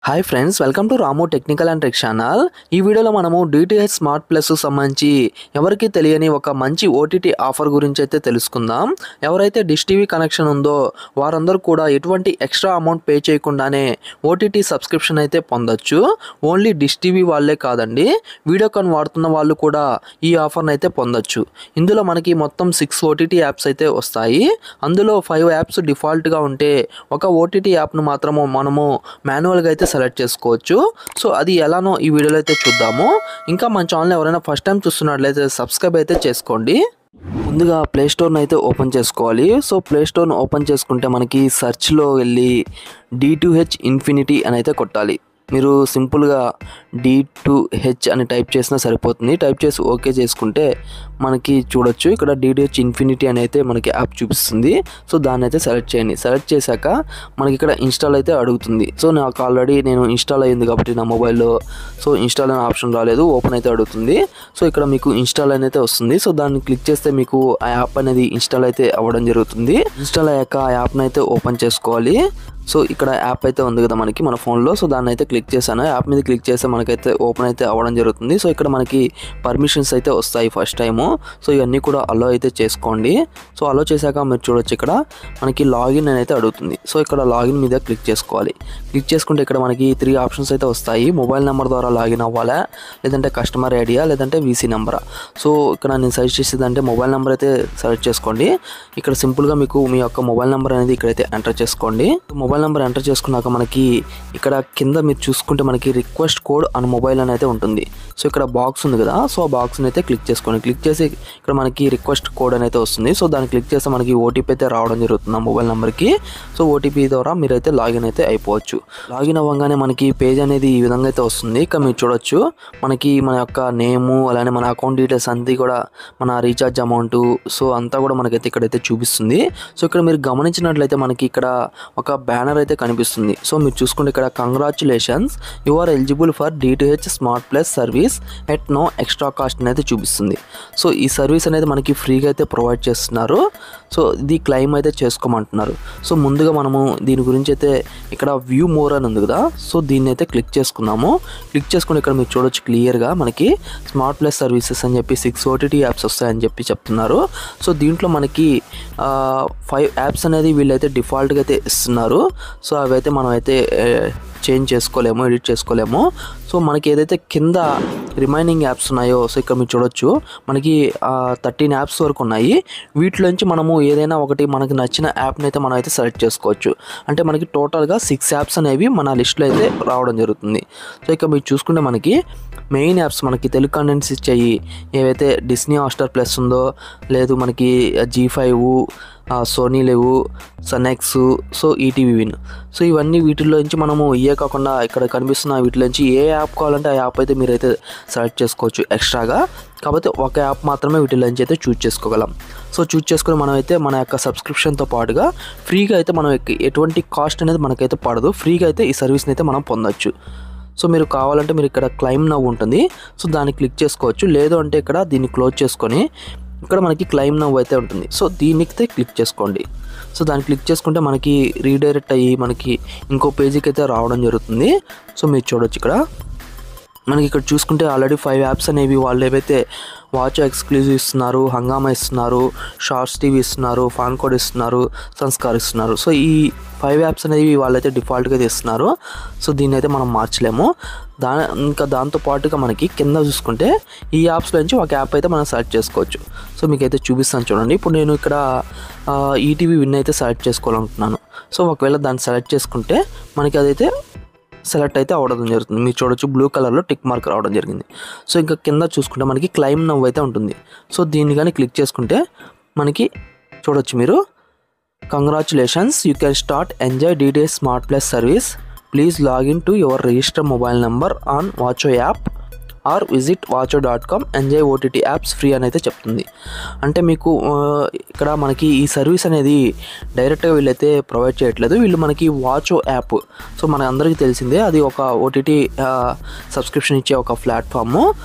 Hi friends, welcome to Ramu technical and trick channel. ఈ వీడియోలో మనము డిటిహెచ్ స్మార్ట్ ప్లస్ సంబంధించి ఎవరికి తెలియని ఒక మంచి ఓటీటీ ఆఫర్ గురించి అయితే తెలుసుకుందాం. ఎవరైతే డిష్ టీవీ కనెక్షన్ ఉందో వారందరూ కూడా ఎటువంటి ఎక్స్ట్రా అమౌంట్ పే చేయకుండానే ఓటీటీ సబ్స్క్రిప్షన్ అయితే పొందొచ్చు. ఓన్లీ డిష్ టీవీ వాళ్ళే కాదండి, వీడియోకాన్ వాడుతున్న వాళ్ళు కూడా ఈ ఆఫర్ని అయితే పొందొచ్చు. ఇందులో మనకి మొత్తం 6 ఓటీటీ యాప్స్ అయితే వస్తాయి. అందులో 5 యాప్స్ డిఫాల్ట్గా ఉంటే ఒక ఓటీటీ యాప్ను మాత్రము మనము మాన్యువల్గా అయితే సెలెక్ట్ చేసుకోవచ్చు. సో అది ఎలానో ఈ వీడియోలో అయితే చూద్దాము. ఇంకా మన ఛానల్ ఎవరైనా ఫస్ట్ టైం చూస్తున్నట్లయితే సబ్స్క్రైబ్ అయితే చేసుకోండి. ముందుగా ప్లే స్టోర్ని అయితే ఓపెన్ చేసుకోవాలి. సో ప్లే స్టోర్ని ఓపెన్ చేసుకుంటే మనకి సెర్చ్లో వెళ్ళి D2H ఇన్ఫినిటీ అని అయితే కొట్టాలి. మీరు సింపుల్గా D2H అని టైప్ చేసినా సరిపోతుంది. టైప్ చేసి ఓకే చేసుకుంటే మనకి చూడొచ్చు ఇక్కడ DTH ఇన్ఫినిటీ అని అయితే మనకి యాప్ చూపిస్తుంది. సో దాన్ని అయితే సెలెక్ట్ చేయండి. సెలెక్ట్ చేశాక మనకి ఇక్కడ ఇన్స్టాల్ అయితే అడుగుతుంది. సో నాకు ఆల్రెడీ నేను ఇన్స్టాల్ అయ్యింది కాబట్టి నా మొబైల్లో సో ఇన్స్టాల్ అనే ఆప్షన్ రాలేదు, ఓపెన్ అయితే అడుగుతుంది. సో ఇక్కడ మీకు ఇన్స్టాల్ అయితే వస్తుంది. సో దాన్ని క్లిక్ చేస్తే మీకు ఆ యాప్ అనేది ఇన్స్టాల్ అయితే అవ్వడం జరుగుతుంది. ఇన్స్టాల్ అయ్యాక ఆ యాప్ని అయితే ఓపెన్ చేసుకోవాలి. సో ఇక్కడ యాప్ అయితే ఉంది కదా మనకి మన ఫోన్లో, సో దాన్ని అయితే క్లిక్ చేశాను. యాప్ మీద క్లిక్ చేస్తే మనకైతే ఓపెన్ అయితే అవ్వడం జరుగుతుంది. సో ఇక్కడ మనకి పర్మిషన్స్ అయితే వస్తాయి ఫస్ట్ టైము. సో ఇవన్నీ కూడా అలో అయితే చేసుకోండి. సో అలో చేశాక మీరు చూడొచ్చు ఇక్కడ మనకి లాగిన్ అని అయితే అడుగుతుంది. సో ఇక్కడ లాగిన్ మీద క్లిక్ చేసుకోవాలి. క్లిక్ చేసుకుంటే ఇక్కడ మనకి 3 ఆప్షన్స్ అయితే వస్తాయి. మొబైల్ నెంబర్ ద్వారా లాగిన్ అవ్వాలా, లేదంటే కస్టమర్ ఐడియా, లేదంటే వీసీ నెంబరా. సో ఇక్కడ నేను సజెస్ట్ చేసేదంటే మొబైల్ నెంబర్ అయితే సెలెక్ట్ చేసుకోండి. ఇక్కడ సింపుల్గా మీకు మీ యొక్క మొబైల్ నెంబర్ అనేది ఇక్కడైతే ఎంటర్ చేసుకోండి. మొబైల్ నెంబర్ ఎంటర్ చేసుకున్నాక మనకి ఇక్కడ కింద మీరు చూసుకుంటే మనకి రిక్వెస్ట్ కోడ్ ఆన్ మొబైల్ అని అయితే ఉంటుంది. సో ఇక్కడ బాక్స్ ఉంది కదా, సో ఆ బాక్స్ని అయితే క్లిక్ చేసుకోండి. క్లిక్ చేసి ఇక్కడ మనకి రిక్వెస్ట్ కోడ్ అని అయితే వస్తుంది. సో దాన్ని క్లిక్ చేస్తే మనకి ఓటీపీ అయితే రావడం జరుగుతుంది ఆ మొబైల్ నెంబర్కి. సో ఓటీపీ ద్వారా మీరైతే లాగిన్ అయితే అయిపోవచ్చు. లాగిన్ అవ్వగానే మనకి పేజ్ అనేది ఈ విధంగా అయితే వస్తుంది. ఇక్కడ మీరు చూడొచ్చు మనకి మన యొక్క నేము, అలానే మన అకౌంట్ డీటెయిల్స్ అంతా కూడా, మన రీఛార్జ్ అమౌంట్, సో అంతా కూడా మనకైతే ఇక్కడైతే చూపిస్తుంది. సో ఇక్కడ మీరు గమనించినట్లయితే మనకి ఇక్కడ ఒక బ్యానర్ అయితే కనిపిస్తుంది. సో మీరు చూసుకుంటే ఇక్కడ congratulations, you are eligible for D2H smart plus service at no extra cost అనేది చూపిస్తుంది. సో ఈ సర్వీస్ అనేది మనకి ఫ్రీగా అయితే ప్రొవైడ్ చేస్తున్నారు. సో ఇది క్లెయిమ్ అయితే చేసుకోమంటున్నారు. సో ముందుగా మనము దీని గురించి అయితే ఇక్కడ వ్యూ మోర్ అని ఉంది కదా, సో దీన్ని అయితే క్లిక్ చేసుకున్నాము. క్లిక్ చేసుకుని ఇక్కడ మీరు చూడొచ్చు క్లియర్గా మనకి స్మార్ట్ ప్లస్ సర్వీసెస్ అని చెప్పి 6 ఓటీటీ యాప్స్ వస్తాయని చెప్పి చెప్తున్నారు. సో దీంట్లో మనకి 5 యాప్స్ అనేది వీళ్ళైతే డిఫాల్ట్గా అయితే ఇస్తున్నారు. సో అవైతే మనం అయితే చేంజ్ చేసుకోలేము, ఎడిట్ చేసుకోలేము. సో మనకి ఏదైతే కింద రిమైనింగ్ యాప్స్ ఉన్నాయో, సో ఇక్కడ మీరు చూడొచ్చు మనకి 13 యాప్స్ వరకు ఉన్నాయి. వీటిలోంచి మనము ఏదైనా ఒకటి మనకి నచ్చిన యాప్ని అయితే మనం అయితే సెలెక్ట్ చేసుకోవచ్చు. అంటే మనకి టోటల్గా 6 యాప్స్ అనేవి మన లిస్ట్లో అయితే రావడం జరుగుతుంది. సో ఇక్కడ మీరు చూసుకుంటే మనకి మెయిన్ యాప్స్ మనకి తెలుగు కంటెంట్స్ ఇచ్చాయి. ఏవైతే డిస్నీ హాట్స్టార్ ప్లస్ ఉందో, లేదు మనకి G5, Sony Liv, Sun NXT, so ETV Win, so ఇవన్నీ వీటిల్లో నుంచి మనము ఇవే కాకుండా ఇక్కడ కనిపిస్తున్న వీటిలో నుంచి ఏ యాప్ కావాలంటే ఆ యాప్ అయితే మీరైతే సెలెక్ట్ చేసుకోవచ్చు ఎక్స్ట్రాగా. కాకపోతే ఒక యాప్ మాత్రమే వీటిలో నుంచి అయితే చూజ్ చేసుకోగలం. సో చూజ్ చేసుకుని మనం అయితే మన యొక్క సబ్స్క్రిప్షన్తో పాటుగా ఫ్రీగా అయితే మనం ఎటువంటి కాస్ట్ అనేది మనకైతే పడదు, ఫ్రీగా అయితే ఈ సర్వీస్ని అయితే మనం పొందొచ్చు. సో మీరు కావాలంటే మీరు ఇక్కడ క్లెయిమ్ నౌ ఉంటుంది, సో దాన్ని క్లిక్ చేసుకోవచ్చు. లేదు అంటే ఇక్కడ దీన్ని క్లోజ్ చేసుకొని ఇక్కడ మనకి క్లెయిమ్ నౌ అయితే ఉంటుంది. సో దీనికైతే క్లిక్ చేసుకోండి. సో దాన్ని క్లిక్ చేసుకుంటే మనకి రీడైరెక్ట్ అయ్యి మనకి ఇంకో పేజీకి అయితే రావడం జరుగుతుంది. సో మీరు చూడొచ్చు ఇక్కడ మనకి ఇక్కడ చూసుకుంటే ఆల్రెడీ 5 యాప్స్ అనేవి వాళ్ళు ఏవైతే వాచ్ ఎక్స్క్లూజివ్ ఇస్తున్నారు, హంగామా ఇస్తున్నారు, షార్ట్స్ టీవీ ఇస్తున్నారు, ఫాన్ కోడ్ ఇస్తున్నారు, సంస్కార్ ఇస్తున్నారు. సో ఈ 5 యాప్స్ అనేవి వాళ్ళైతే డిఫాల్ట్గా ఇస్తున్నారు. సో దీన్ని అయితే మనం మార్చలేము. ఇంకా దాంతో పాటుగా మనకి కింద చూసుకుంటే ఈ యాప్స్లో నుంచి ఒక యాప్ అయితే మనం సెలెక్ట్ చేసుకోవచ్చు. సో మీకైతే చూపిస్తాను చూడండి. ఇప్పుడు నేను ఇక్కడ ఈటీవీ విన్ అయితే సెలెక్ట్ చేసుకోవాలనుకుంటున్నాను. సో ఒకవేళ దాన్ని సెలెక్ట్ చేసుకుంటే మనకి అదైతే సెలెక్ట్ అయితే అవ్వడం జరుగుతుంది. మీరు చూడొచ్చు బ్లూ కలర్లో టిక్ మార్క్ రావడం జరిగింది. సో ఇంకా కింద చూసుకుంటే మనకి క్లెయిమ్ నౌ అయితే ఉంటుంది. సో దీన్ని కానీ క్లిక్ చేసుకుంటే మనకి చూడొచ్చు మీరు congratulations, you can start enjoy D2H smart plus service, please login to your register mobile number on Watcho app or visit వాచో.com ఎంజాయ్ ఓటీటీ యాప్స్ ఫ్రీ అని అయితే చెప్తుంది. అంటే మీకు ఇక్కడ మనకి ఈ సర్వీస్ అనేది డైరెక్ట్గా వీళ్ళైతే ప్రొవైడ్ చేయట్లేదు. వీళ్ళు మనకి వాచో యాప్, సో మన అందరికీ తెలిసిందే అది ఒక ఓటీటీ సబ్స్క్రిప్షన్ ఇచ్చే ఒక ప్లాట్ఫామ్.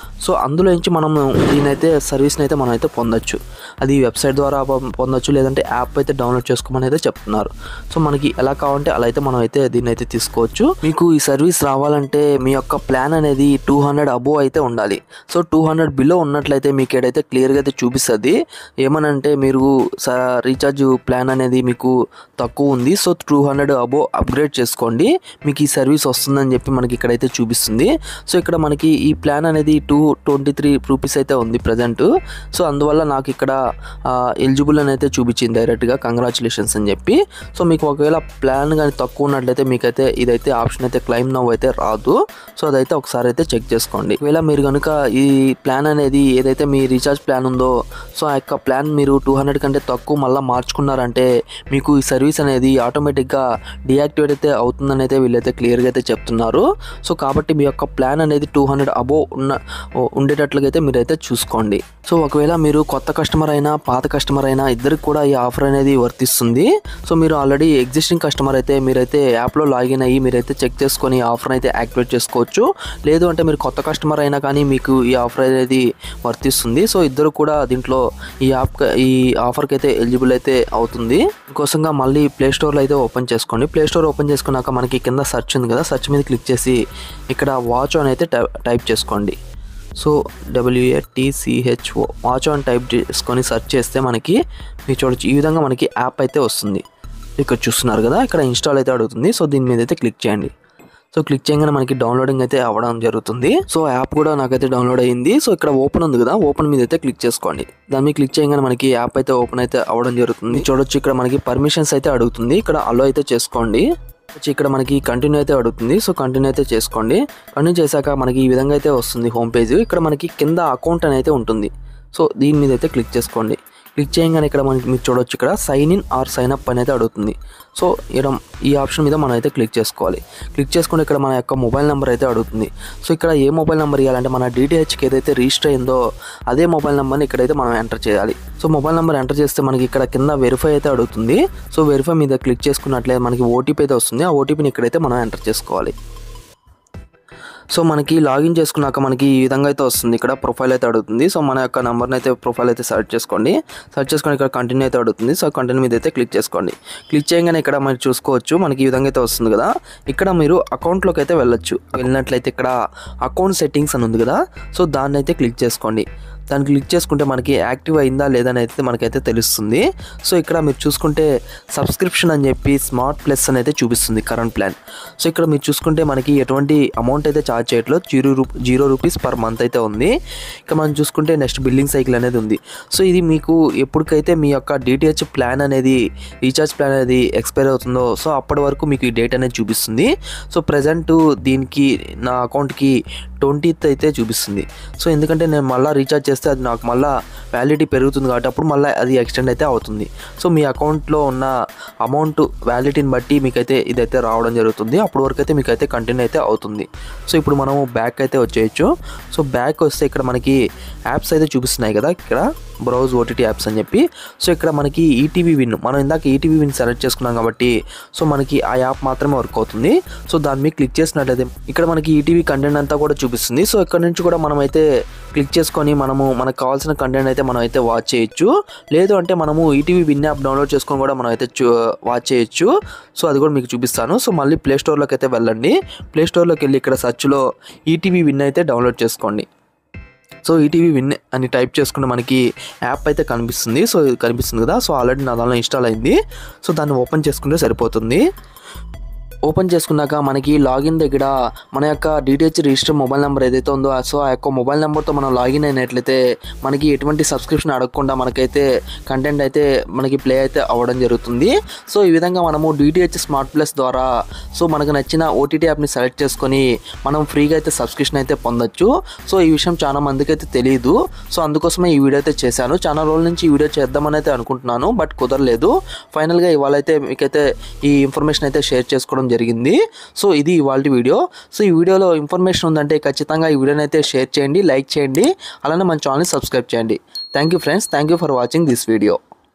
సో అందులో నుంచి మనం దీనైతే సర్వీస్ని అయితే మనం అయితే పొందొచ్చు. అది వెబ్సైట్ ద్వారా పొందొచ్చు, లేదంటే యాప్ అయితే డౌన్లోడ్ చేసుకోమని అయితే చెప్తున్నారు. సో మనకి ఎలా కావాలంటే అలా అయితే మనం అయితే దీన్ని అయితే తీసుకోవచ్చు. మీకు ఈ సర్వీస్ రావాలంటే మీ యొక్క ప్లాన్ అనేది 200 అబోవ్ అయితే ఉండాలి. సో 200 బిలో ఉన్నట్లయితే మీకు ఏదైతే క్లియర్గా అయితే చూపిస్తుంది. ఏమనంటే మీరు రీఛార్జ్ ప్లాన్ అనేది మీకు తక్కువ ఉంది, సో 200 అబోవ్ అప్గ్రేడ్ చేసుకోండి, మీకు ఈ సర్వీస్ వస్తుందని చెప్పి మనకి ఇక్కడైతే చూపిస్తుంది. సో ఇక్కడ మనకి ఈ ప్లాన్ అనేది 223 రూపీస్ అయితే ఉంది ప్రజెంట్. సో అందువల్ల నాకు ఇక్కడ ఎలిజిబుల్ అని అయితే చూపించింది డైరెక్ట్గా, కంగ్రాచులేషన్స్ అని చెప్పి. సో మీకు ఒకవేళ ప్లాన్ కానీ తక్కువ ఉన్నట్లయితే మీకైతే ఇదైతే ఆప్షన్ అయితే క్లైమ్ నౌ అయితే రాదు. సో అదైతే ఒకసారి అయితే చెక్ చేసుకోండి. ఒకవేళ మీరు కనుక ఈ ప్లాన్ అనేది ఏదైతే మీ రీఛార్జ్ ప్లాన్ ఉందో, సో ఆ యొక్క ప్లాన్ మీరు 200 కంటే తక్కువ మళ్ళీ మార్చుకున్నారంటే మీకు ఈ సర్వీస్ అనేది ఆటోమేటిక్గా డియాక్టివేట్ అయితే అవుతుందని అయితే వీళ్ళైతే క్లియర్గా అయితే చెప్తున్నారు. సో కాబట్టి మీ యొక్క ప్లాన్ అనేది 200 అబోవ్ ఉండేటట్లుగా అయితే మీరైతే చూసుకోండి. సో ఒకవేళ మీరు కొత్త కస్టమర్ అయినా పాత కస్టమర్ అయినా ఇద్దరికి కూడా ఈ ఆఫర్ అనేది వర్తిస్తుంది. సో మీరు ఆల్రెడీ ఎగ్జిస్టింగ్ కస్టమర్ అయితే మీరైతే యాప్లో లాగిన్ అయ్యి మీరైతే చెక్ చేసుకొని ఈ ఆఫర్ అయితే యాక్టివేట్ చేసుకోవచ్చు. లేదు అంటే మీరు కొత్త కస్టమర్ అయినా కానీ మీకు ఈ ఆఫర్ అనేది వర్తిస్తుంది. సో ఇద్దరు కూడా దీంట్లో ఈ ఆఫర్కి అయితే ఎలిజిబుల్ అయితే అవుతుంది. ఇంకోసంగా మళ్ళీ ప్లే స్టోర్లో అయితే ఓపెన్ చేసుకోండి. ప్లే స్టోర్ ఓపెన్ చేసుకున్నాక మనకి కింద సెర్చ్ ఉంది కదా, సెర్చ్ మీద క్లిక్ చేసి ఇక్కడ వాచ్ అని అయితే టైప్ చేసుకోండి. సో WATCHO వాచ్ అని టైప్ చేసుకొని సెర్చ్ చేస్తే మనకి మీరు చూడొచ్చు ఈ విధంగా మనకి యాప్ అయితే వస్తుంది. ఇక్కడ చూస్తున్నారు కదా, ఇక్కడ ఇన్స్టాల్ అయితే అడుగుతుంది. సో దీని మీద అయితే క్లిక్ చేయండి. సో క్లిక్ చేయగానే మనకి డౌన్లోడింగ్ అయితే అవ్వడం జరుగుతుంది. సో యాప్ కూడా నాకైతే డౌన్లోడ్ అయ్యింది. సో ఇక్కడ ఓపెన్ ఉంది కదా, ఓపెన్ మీద అయితే క్లిక్ చేసుకోండి. దాని మీద క్లిక్ చేయగానే మనకి యాప్ అయితే ఓపెన్ అయితే అవ్వడం జరుగుతుంది. చూడొచ్చు ఇక్కడ మనకి పర్మిషన్స్ అయితే అడుగుతుంది. ఇక్కడ అలో అయితే చేసుకోండి. ఇక్కడ మనకి కంటిన్యూ అయితే అడుగుతుంది. సో కంటిన్యూ అయితే చేసుకోండి. కంటిన్యూ చేశాక మనకి ఈ విధంగా అయితే వస్తుంది హోమ్ పేజ్. ఇక్కడ మనకి కింద అకౌంట్ అని అయితే ఉంటుంది. సో దీని మీద అయితే క్లిక్ చేసుకోండి. క్లిక్ చేయగానే ఇక్కడ మనకి మీరు చూడొచ్చు ఇక్కడ sign in or sign up అనేది అడుగుతుంది. సో ఈ ఆప్షన్ మీద మనం అయితే క్లిక్ చేసుకోవాలి. క్లిక్ చేసుకుంటే ఇక్కడ మన యొక్క మొబైల్ నెంబర్ అయితే అడుగుతుంది. సో ఇక్కడ ఏ మొబైల్ నెంబర్ ఇవ్వాలంటే మన DTHకి ఏదైతే రిజిస్టర్ అయిందో అదే మొబైల్ నెంబర్ని ఇక్కడైతే మనం ఎంటర్ చేయాలి. సో మొబైల్ నెంబర్ ఎంటర్ చేస్తే మనకి ఇక్కడ కింద వెరిఫై అయితే అడుగుతుంది. సో వెరిఫై మీద క్లిక్ చేసుకున్నట్లయితే మనకి ఓటీపీ అయితే వస్తుంది. ఆ ఓటీపీని ఇక్కడైతే మనం ఎంటర్ చేసుకోవాలి. సో మనకి లాగిన్ చేసుకున్నాక మనకి ఈ విధంగా అయితే వస్తుంది. ఇక్కడ ప్రొఫైల్ అయితే అడుగుతుంది. సో మన యొక్క నెంబర్ని అయితే ప్రొఫైల్ అయితే సెర్చ్ చేసుకోండి. సెర్చ్ చేసుకొని ఇక్కడ కంటిన్యూ అయితే అడుగుతుంది. సో కంటిన్యూ మీద అయితే క్లిక్ చేసుకోండి. క్లిక్ చేయగానే ఇక్కడ మీరు చూసుకోవచ్చు మనకి ఈ విధంగా అయితే వస్తుంది కదా. ఇక్కడ మీరు అకౌంట్లోకి అయితే వెళ్ళినట్లయితే ఇక్కడ అకౌంట్ సెట్టింగ్స్ అని ఉంది కదా, సో దాన్ని అయితే క్లిక్ చేసుకోండి. దాన్ని క్లిక్ చేసుకుంటే మనకి యాక్టివ్ అయిందా లేదని అయితే మనకైతే తెలుస్తుంది. సో ఇక్కడ మీరు చూసుకుంటే సబ్స్క్రిప్షన్ అని చెప్పి స్మార్ట్ ప్లస్ అని అయితే చూపిస్తుంది కరెంట్ ప్లాన్. సో ఇక్కడ మీరు చూసుకుంటే మనకి ఎటువంటి అమౌంట్ అయితే ఛార్జ్ చేయట్లేదు, 0 రూపీస్ పర్ మంత్ అయితే ఉంది. ఇక మనం చూసుకుంటే నెక్స్ట్ బిల్లింగ్ సైకిల్ అనేది ఉంది. సో ఇది మీకు ఎప్పటికైతే మీ యొక్క DTH ప్లాన్ అనేది రీఛార్జ్ ప్లాన్ అనేది ఎక్స్పైర్ అవుతుందో సో అప్పటి వరకు మీకు ఈ డేట్ అనేది చూపిస్తుంది. సో ప్రజెంట్ దీనికి నా అకౌంట్కి 20th అయితే చూపిస్తుంది. సో ఎందుకంటే నేను మళ్ళీ రీఛార్జ్ చేస్తే అది నాకు మళ్ళీ వ్యాలిడిటీ పెరుగుతుంది కాబట్టి అప్పుడు మళ్ళీ అది ఎక్స్టెండ్ అయితే అవుతుంది. సో మీ అకౌంట్లో ఉన్న అమౌంట్ వ్యాలిడిటీని బట్టి మీకైతే ఇదైతే రావడం జరుగుతుంది. అప్పటి వరకు అయితే మీకైతే కంటిన్యూ అయితే అవుతుంది. సో ఇప్పుడు మనము బ్యాక్ అయితే వచ్చేయచ్చు. సో బ్యాక్ వస్తే ఇక్కడ మనకి యాప్స్ అయితే చూపిస్తున్నాయి కదా, ఇక్కడ బ్రౌజ్ ఓటీటీ యాప్స్ అని చెప్పి. సో ఇక్కడ మనకి ఈటీవీ విన్, మనం ఇందాక ఈటీవీ విన్ సెలెక్ట్ చేసుకున్నాం కాబట్టి సో మనకి ఆ యాప్ మాత్రమే వర్క్ అవుతుంది. సో దాని మీద క్లిక్ చేసినట్లయితే ఇక్కడ మనకి ఈటీవీ కంటెంట్ అంతా కూడా చూపిస్తుంది. సో ఇక్కడ నుంచి కూడా మనం అయితే క్లిక్ చేసుకొని మనకు కావాల్సిన కంటెంట్ అయితే మనం అయితే వాచ్ చేయొచ్చు. లేదు అంటే మనము ఈటీవీ విన్ యాప్ డౌన్లోడ్ చేసుకొని కూడా మనం అయితే వాచ్ చేయొచ్చు. సో అది కూడా మీకు చూపిస్తాను. సో మళ్ళీ ప్లే స్టోర్లోకి అయితే వెళ్ళండి. ప్లే స్టోర్లోకి వెళ్ళి ఇక్కడ సెర్చ్లో ఈటీవీ విన్ అయితే డౌన్లోడ్ చేసుకోండి. సో ఈటీవీ విన్ అని టైప్ చేసుకుంటే మనకి యాప్ అయితే కనిపిస్తుంది. సో ఇది కనిపిస్తుంది కదా, సో ఆల్రెడీ నా దానిలో ఇన్స్టాల్ అయింది. సో దాన్ని ఓపెన్ చేసుకుంటే సరిపోతుంది. ఓపెన్ చేసుకున్నాక మనకి లాగిన్ దగ్గర మన యొక్క DTH రిజిస్టర్ మొబైల్ నెంబర్ ఏదైతే ఉందో సో ఆ యొక్క మొబైల్ నెంబర్తో మనం లాగిన్ అయినట్లయితే మనకి ఎటువంటి సబ్స్క్రిప్షన్ అడగకుండా మనకైతే కంటెంట్ అయితే మనకి ప్లే అయితే అవ్వడం జరుగుతుంది. సో ఈ విధంగా మనము DTH స్మార్ట్ ప్లస్ ద్వారా సో మనకు నచ్చిన ఓటీటీ యాప్ని సెలెక్ట్ చేసుకొని మనం ఫ్రీగా అయితే సబ్స్క్రిప్షన్ అయితే పొందొచ్చు. సో ఈ విషయం చాలా మందికి అయితే తెలియదు. సో అందుకోసమే ఈ వీడియో అయితే చేశాను. చాలా రోజుల నుంచి ఈ వీడియో చేద్దామని అయితే అనుకుంటున్నాను, బట్ కుదరలేదు. ఫైనల్గా ఇవాళ అయితే మీకైతే ఈ ఇన్ఫర్మేషన్ అయితే షేర్ చేసుకోవడం జరిగింది. సో ఇది ఇవాల్టి వీడియో. సో ఈ వీడియోలో ఇన్ఫర్మేషన్ ఉందంటే ఖచ్చితంగా ఈ వీడియోని అయితే షేర్ చేయండి, లైక్ చేయండి, అలానే మన ఛానల్ని సబ్స్క్రైబ్ చేయండి. Thank you friends, thank you for watching this video.